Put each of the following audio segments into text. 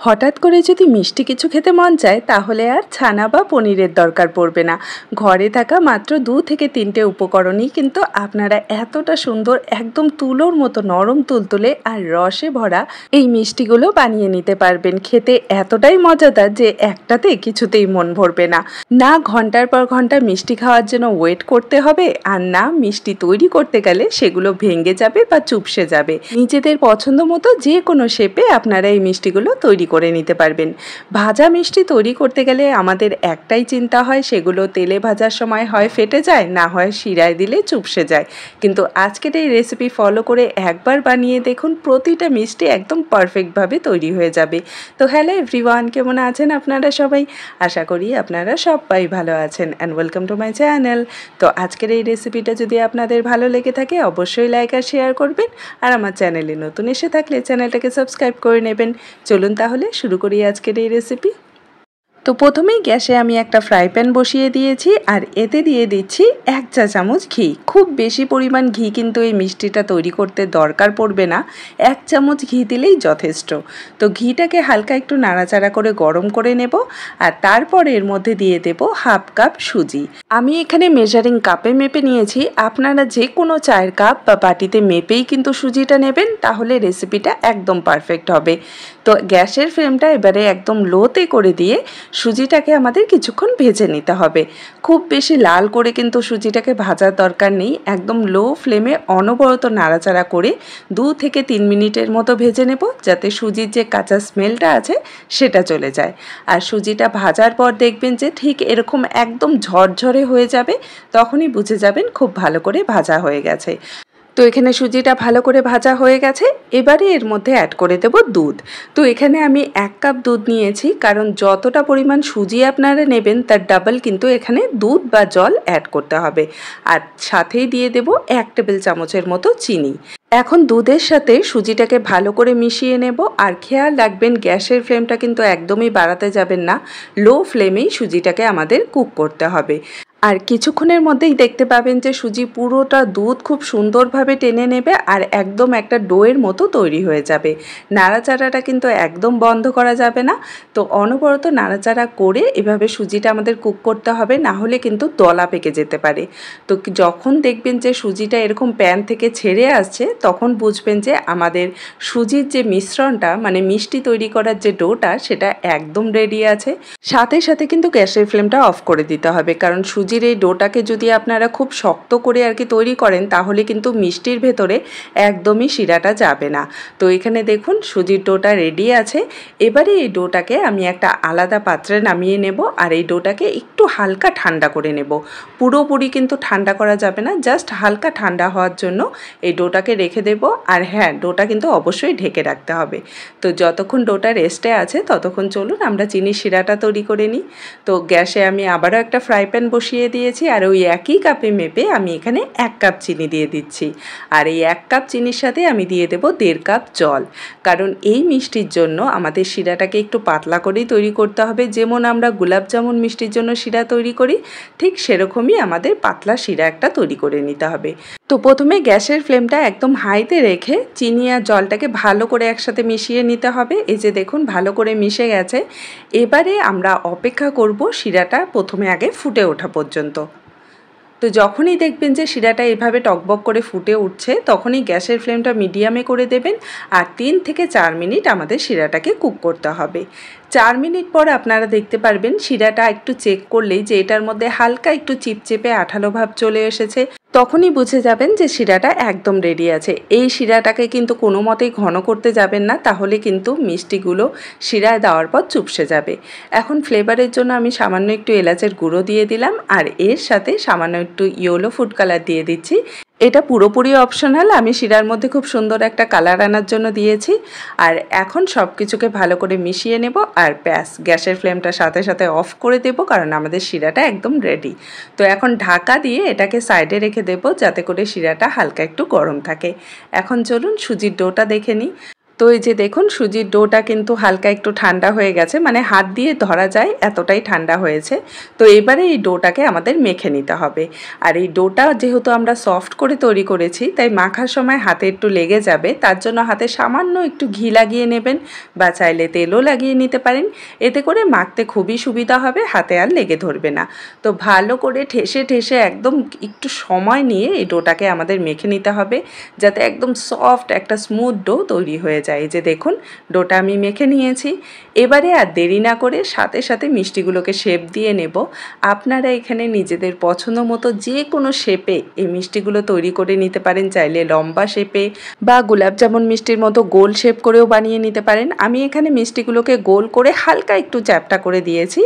হঠাৎ করে যদি মিষ্টি কিছু খেতে মন চায় তাহলে আর ছানা বা পনিরের দরকার পড়বে না। ঘরে থাকা মাত্র 2 থেকে 3টে উপকরণই কিন্তু আপনারা এতটা সুন্দর একদম তুলোর মতো নরম তুলতুলে আর রসে ভরা এই মিষ্টিগুলো বানিয়ে নিতে পারবেন। খেতে এতটাই মজাদার যে একটাতে কিছুতেই মন ভরবে না। না ঘন্টার পর ঘন্টা মিষ্টি খাওয়ার জন্য ওয়েট করতে হবে, আর না মিষ্টি তৈরি করতে গেলে সেগুলো ভেঙে যাবে বা চুপসে যাবে। নিজেদের পছন্দ মতো যে কোনো শেপে আপনারা এই মিষ্টিগুলো তৈরি করে নিতে পারবেন। ভাজা মিষ্টি তৈরি করতে গেলে আমাদের একটাই চিন্তা হয়, সেগুলো তেলে ভাজার সময় হয় ফেটে যায়, না হয় শিরায় দিলে চুপসে যায়। কিন্তু আজকের এই রেসিপি ফলো করে একবার বানিয়ে দেখুন, প্রতিটা মিষ্টি একদম পারফেক্টভাবে তৈরি হয়ে যাবে। তো হ্যালো এভরিওয়ান, কেমন আছেন আপনারা সবাই? আশা করি আপনারা সবাই ভালো আছেন and welcome to my channel. তো আজকের এই রেসিপিটা যদি আপনাদের ভালো লেগে থাকে অবশ্যই লাইক আর শেয়ার করবেন, আর আমার চ্যানেলে নতুন এসে থাকলে চ্যানেলটাকে সাবস্ক্রাইব করে নেবেন। চলুন তাহলে শুরু করি আজকের এই রেসিপি। তো প্রথমেই গ্যাসে আমি একটা ফ্রাই প্যান বসিয়ে দিয়েছি, আর এতে দিয়ে দিচ্ছি 1 চা চামচ ঘি। খুব বেশি পরিমাণ ঘি কিন্তু এই মিষ্টিটা তৈরি করতে দরকার পড়বে না, 1 চামচ ঘি দিলেই যথেষ্ট। তো ঘিটাকে হালকা একটু নাড়াচাড়া করে গরম করে নেব, আর তারপর এর মধ্যে দিয়ে দেব 1/2 কাপ সুজি। আমি এখানে মেজারিং কাপে মেপে নিয়েছি, আপনারা যে কোনো চায়ের কাপ বা বাটিতে মেপেই কিন্তু সুজিটা নেবেন, তাহলে রেসিপিটা একদম পারফেক্ট হবে। তো গ্যাসের ফ্লেমটা এবারে একদম লোতে করে দিয়ে সুজিটাকে আমাদের কিছুক্ষণ ভেজে নিতে হবে। খুব বেশি লাল করে কিন্তু সুজিটাকে ভাজার দরকার নেই, একদম লো ফ্লেমে অনবরত নাড়াচাড়া করে 2 থেকে 3 মিনিটের মতো ভেজে নেব, যাতে সুজির যে কাঁচা স্মেলটা আছে সেটা চলে যায়। আর সুজিটা ভাজার পর দেখবেন যে ঠিক এরকম একদম ঝরঝরে হয়ে যাবে, তখনই বুঝে যাবেন খুব ভালো করে ভাজা হয়ে গেছে। তো এখানে সুজিটা ভালো করে ভাজা হয়ে গেছে, এবারে এর মধ্যে অ্যাড করে দেব দুধ। তো এখানে আমি 1 কাপ দুধ নিয়েছি, কারণ যতটা পরিমাণ সুজি আপনারা নেবেন তার ডাবল কিন্তু এখানে দুধ বা জল অ্যাড করতে হবে। আর সাথেই দিয়ে দেব 1 টেবিল চামচের মতো চিনি। এখন দুধের সাথে সুজিটাকে ভালো করে মিশিয়ে নেব, আর খেয়াল রাখবেন গ্যাসের ফ্লেমটা কিন্তু একদমই বাড়াতে যাবেন না, লো ফ্লেমেই সুজিটাকে আমাদের কুক করতে হবে। আর কিছুক্ষণের মধ্যেই দেখতে পাবেন যে সুজি পুরোটা দুধ খুব সুন্দরভাবে টেনে নেবে, আর একদম একটা ডোয়ের মতো তৈরি হয়ে যাবে। নাড়াচাড়াটা কিন্তু একদম বন্ধ করা যাবে না, তো অনবরত নাড়াচাড়া করে এভাবে সুজিটা আমাদের কুক করতে হবে, না হলে কিন্তু দলা পেকে যেতে পারে। তো যখন দেখবেন যে সুজিটা এরকম প্যান থেকে ছেড়ে আসছে, তখন বুঝবেন যে আমাদের সুজির যে মিশ্রণটা, মানে মিষ্টি তৈরি করার যে ডোটা, সেটা একদম রেডি আছে। সাথে সাথে কিন্তু গ্যাসের ফ্লেমটা অফ করে দিতে হবে, কারণ সুজির এই ডোটাকে যদি আপনারা খুব শক্ত করে আর কি তৈরি করেন, তাহলে কিন্তু মিষ্টির ভেতরে একদমই শিরাটা যাবে না। তো এখানে দেখুন সুজির ডোটা রেডি আছে। এবারে এই ডোটাকে আমি একটা আলাদা পাত্রে নামিয়ে নেব, আর এই ডোটাকে একটু হালকা ঠান্ডা করে নেব। পুরোপুরি কিন্তু ঠান্ডা করা যাবে না, জাস্ট হালকা ঠান্ডা হওয়ার জন্য এই ডোটাকে রেখে দেব। আর হ্যাঁ, ডোটা কিন্তু অবশ্যই ঢেকে রাখতে হবে। তো যতক্ষণ ডোটা রেস্টে আছে ততক্ষণ চলুন আমরা চিনির শিরাটা তৈরি করে নিই। তো গ্যাসে আমি আবারও একটা ফ্রাই প্যান বসিয়ে দিয়েছি, আর ওই একই কাপে মেপে আমি এখানে 1 কাপ চিনি দিয়ে দিচ্ছি। আর এই 1 কাপ চিনির সাথে আমি দিয়ে দেব 1.5 কাপ জল, কারণ এই মিষ্টির জন্য আমাদের শিরাটাকে একটু পাতলা করেই তৈরি করতে হবে। যেমন আমরা গোলাপ জামুন মিষ্টির জন্য শিরা তৈরি করি, ঠিক সেরকমই আমাদের পাতলা শিরা একটা তৈরি করে নিতে হবে। তো প্রথমে গ্যাসের ফ্লেমটা একদম হাইতে রেখে চিনি আর জলটাকে ভালো করে একসাথে মিশিয়ে নিতে হবে। এই যে দেখুন ভালো করে মিশে গেছে। এবারে আমরা অপেক্ষা করব শিরাটা প্রথমে আগে ফুটে ওঠা পর্যন্ত। তো যখনই দেখবেন যে শিরাটা এভাবে টকবক করে ফুটে উঠছে, তখনই গ্যাসের ফ্লেমটা মিডিয়ামে করে দেবেন, আর 3 থেকে 4 মিনিট আমাদের শিরাটাকে কুক করতে হবে। 4 মিনিট পর আপনারা দেখতে পারবেন শিরাটা একটু চেক করলেই যে এটার মধ্যে হালকা একটু চিপচেপে আঠালো ভাব চলে এসেছে, তখনই বুঝে যাবেন যে শিরাটা একদম রেডি আছে। এই শিরাটাকে কিন্তু কোনো মতেই ঘন করতে যাবেন না, তাহলে কিন্তু মিষ্টিগুলো শিরায় দেওয়ার পর চুপসে যাবে। এখন ফ্লেভারের জন্য আমি সামান্য একটু এলাচের গুঁড়ো দিয়ে দিলাম, আর এর সাথে সামান্য একটু ইয়েলো ফুড কালার দিয়ে দিচ্ছি। এটা পুরোপুরি অপশনাল, আমি শিরার মধ্যে খুব সুন্দর একটা কালার আনার জন্য দিয়েছি। আর এখন সব কিছুকে ভালো করে মিশিয়ে নেব, আর ব্যাস গ্যাসের ফ্লেমটা সাথে সাথে অফ করে দেব, কারণ আমাদের শিরাটা একদম রেডি। তো এখন ঢাকা দিয়ে এটাকে সাইডে রেখে দেব, যাতে করে শিরাটা হালকা একটু গরম থাকে। এখন চলুন সুজির ডোটা দেখে নিই। তো এই যে দেখুন সুজির ডোটা কিন্তু হালকা একটু ঠান্ডা হয়ে গেছে, মানে হাত দিয়ে ধরা যায় এতটাই ঠান্ডা হয়েছে। তো এবারে এই ডোটাকে আমাদের মেখে নিতে হবে। আর এই ডোটা যেহেতু আমরা সফট করে তৈরি করেছি, তাই মাখার সময় হাতে একটু লেগে যাবে, তার জন্য হাতে সামান্য একটু ঘি লাগিয়ে নেবেন বা চাইলে তেলও লাগিয়ে নিতে পারেন। এতে করে মাখতে খুবই সুবিধা হবে, হাতে আর লেগে ধরবে না। তো ভালো করে ঠেসে ঠেসে একদম একটু সময় নিয়ে এই ডোটাকে আমাদের মেখে নিতে হবে, যাতে একদম সফট একটা স্মুথ ডো তৈরি হয়ে যায়। যে দেখুন ডোটা আমি মেখে নিয়েছি। এবারে আর দেরি না করে সাথে সাথে মিষ্টিগুলোকে শেপ দিয়ে নেব। আপনারা এখানে নিজেদের পছন্দ মতো যে কোনো শেপে এই মিষ্টিগুলো তৈরি করে নিতে পারেন, চাইলে লম্বা শেপে বা গোলাপজামুন মিষ্টির মতো গোল শেপ করেও বানিয়ে নিতে পারেন। আমি এখানে মিষ্টিগুলোকে গোল করে হালকা একটু চ্যাপ্টা করে দিয়েছি।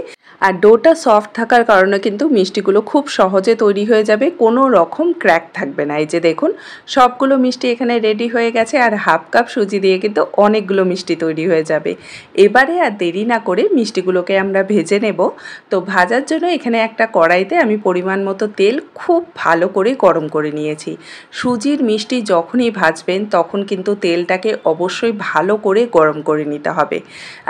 আর ডোটা সফট থাকার কারণে কিন্তু মিষ্টিগুলো খুব সহজে তৈরি হয়ে যাবে, কোনো রকম ক্র্যাক থাকবে না। এই যে দেখুন সবগুলো মিষ্টি এখানে রেডি হয়ে গেছে, আর হাফ কাপ সুজি দিয়ে কিন্তু অনেকগুলো মিষ্টি তৈরি হয়ে যাবে। এবারে আর দেরি না করে মিষ্টিগুলোকে আমরা ভেজে নেব। তো ভাজার জন্য এখানে একটা কড়াইতে আমি পরিমাণ মতো তেল খুব ভালো করে গরম করে নিয়েছি। সুজির মিষ্টি যখনই ভাজবেন তখন কিন্তু তেলটাকে অবশ্যই ভালো করে গরম করে নিতে হবে।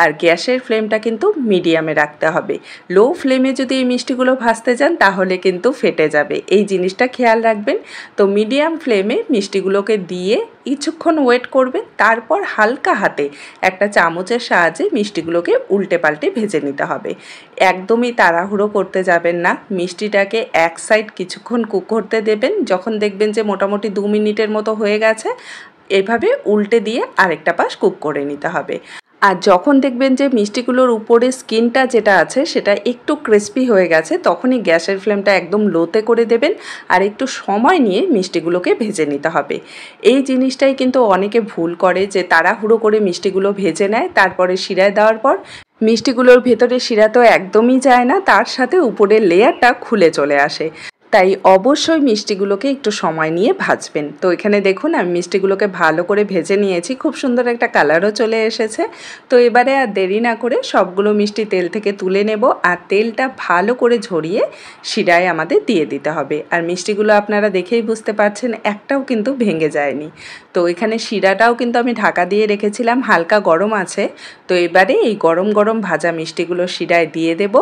আর গ্যাসের ফ্লেমটা কিন্তু মিডিয়ামে রাখতে হবে। লো ফ্লেমে যদি এই মিষ্টিগুলো ভাজতে যান তাহলে কিন্তু ফেটে যাবে, এই জিনিসটা খেয়াল রাখবেন। তো মিডিয়াম ফ্লেমে মিষ্টিগুলোকে দিয়ে কিছুক্ষণ ওয়েট করবেন, তারপর হালকা হাতে একটা চামচের সাহায্যে মিষ্টিগুলোকে উল্টে পাল্টে ভেজে নিতে হবে। একদমই তাড়াহুড়ো করতে যাবেন না, মিষ্টিটাকে এক সাইড কিছুক্ষণ কুক করতে দেবেন। যখন দেখবেন যে মোটামুটি 2 মিনিটের মতো হয়ে গেছে, এভাবে উল্টে দিয়ে আরেকটা পাশ কুক করে নিতে হবে। আর যখন দেখবেন যে মিষ্টিগুলোর উপরে স্কিনটা যেটা আছে সেটা একটু ক্রিস্পি হয়ে গেছে, তখনই গ্যাসের ফ্লেমটা একদম লোতে করে দেবেন আর একটু সময় নিয়ে মিষ্টিগুলোকে ভেজে নিতে হবে। এই জিনিসটাই কিন্তু অনেকে ভুল করে, যে তাড়াহুড়ো করে মিষ্টিগুলো ভেজে নেয়, তারপরে শিরায় দেওয়ার পর মিষ্টিগুলোর ভেতরে শিরা তো একদমই যায় না, তার সাথে উপরের লেয়ারটা খুলে চলে আসে। তাই অবশ্যই মিষ্টিগুলোকে একটু সময় নিয়ে ভাজবেন। তো এখানে দেখুন আমি মিষ্টিগুলোকে ভালো করে ভেজে নিয়েছি, খুব সুন্দর একটা কালারও চলে এসেছে। তো এবারে আর দেরি না করে সবগুলো মিষ্টি তেল থেকে তুলে নেব, আর তেলটা ভালো করে ঝরিয়ে শিরায় আমাদের দিয়ে দিতে হবে। আর মিষ্টিগুলো আপনারা দেখেই বুঝতে পারছেন একটাও কিন্তু ভেঙে যায়নি। তো এখানে শিরাটাও কিন্তু আমি ঢাকা দিয়ে রেখেছিলাম, হালকা গরম আছে। তো এবারে এই গরম গরম ভাজা মিষ্টিগুলো শিরায় দিয়ে দেব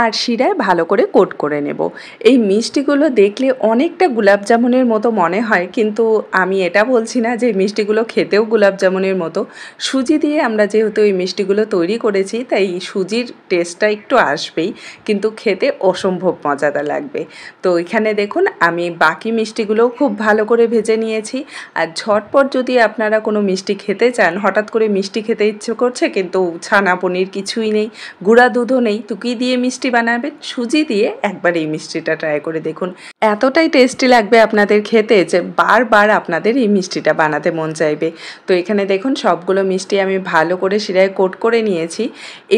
আর শিরায় ভালো করে কোট করে নেব। এই মিষ্টিগুলো দেখলে অনেকটা গোলাপজামুনের মতো মনে হয়, কিন্তু আমি এটা বলছি না যে মিষ্টিগুলো খেতেও গোলাপজামুনের মতো। সুজি দিয়ে আমরা যেহেতু এই মিষ্টিগুলো তৈরি করেছি, তাই সুজির টেস্টটা একটু আসবেই, কিন্তু খেতে অসম্ভব মজাদার লাগবে। তো এখানে দেখুন আমি বাকি মিষ্টিগুলোও খুব ভালো করে ভেজে নিয়েছি। আর ঝটপট যদি আপনারা কোনো মিষ্টি খেতে চান, হঠাৎ করে মিষ্টি খেতে ইচ্ছে করছে কিন্তু ছানা পনির কিছুই নেই, গুঁড়া দুধও নেই, তো কী দিয়ে মিষ্টি বানাবেন? সুজি দিয়ে একবার এই মিষ্টিটা ট্রাই করে দেখুন, এতটাই টেস্টি লাগবে আপনাদের খেতে যে বারবার আপনাদের এই মিষ্টিটা বানাতে মন চাইবে। তো এখানে দেখুন সবগুলো মিষ্টি আমি ভালো করে শিরায় কোট করে নিয়েছি।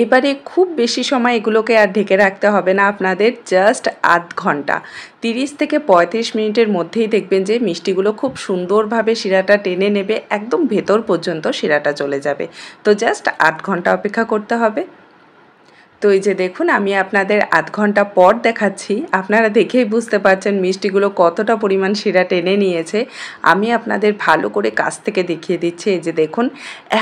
এবারে খুব বেশি সময় এগুলোকে আর ঢেকে রাখতে হবে না আপনাদের, জাস্ট আধ ঘন্টা, 30 থেকে 35 মিনিটের মধ্যেই দেখবেন যে মিষ্টিগুলো খুব সুন্দরভাবে শিরাটা টেনে নেবে, একদম ভেতর পর্যন্ত শিরাটা চলে যাবে। তো জাস্ট আধ ঘন্টা অপেক্ষা করতে হবে। তো এই যে দেখুন আমি আপনাদের আধ ঘন্টা পর দেখাচ্ছি, আপনারা দেখেই বুঝতে পারছেন মিষ্টিগুলো কতটা পরিমাণ শিরা টেনে নিয়েছে। আমি আপনাদের ভালো করে কাছ থেকে দেখিয়ে দিচ্ছি। এই যে দেখুন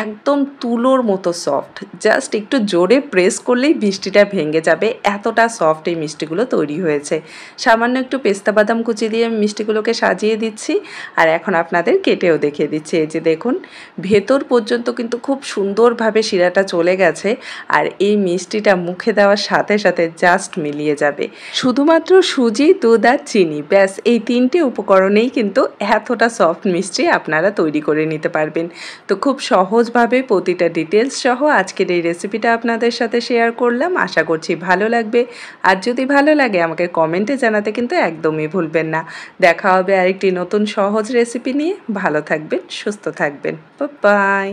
একদম তুলোর মতো সফট, জাস্ট একটু জোরে প্রেস করলেই মিষ্টিটা ভেঙে যাবে, এতটা সফট এই মিষ্টিগুলো তৈরি হয়েছে। সামান্য একটু পেস্তা বাদাম কুচি দিয়ে আমি মিষ্টিগুলোকে সাজিয়ে দিচ্ছি, আর এখন আপনাদের কেটেও দেখিয়ে দিচ্ছি। এই যে দেখুন ভেতর পর্যন্ত কিন্তু খুব সুন্দরভাবে শিরাটা চলে গেছে, আর এই মিষ্টিটা মুখে দেওয়ার সাথে সাথে জাস্ট মিলিয়ে যাবে। শুধুমাত্র সুজি, দুধ আর চিনি, ব্যাস এই 3টে উপকরণেই কিন্তু এতটা সফট মিষ্টি আপনারা তৈরি করে নিতে পারবেন। তো খুব সহজভাবে প্রতিটা ডিটেলস সহ আজকের এই রেসিপিটা আপনাদের সাথে শেয়ার করলাম, আশা করছি ভালো লাগবে। আর যদি ভালো লাগে আমাকে কমেন্টে জানাতে কিন্তু একদমই ভুলবেন না। দেখা হবে আরেকটি নতুন সহজ রেসিপি নিয়ে। ভালো থাকবেন, সুস্থ থাকবেন, বাই।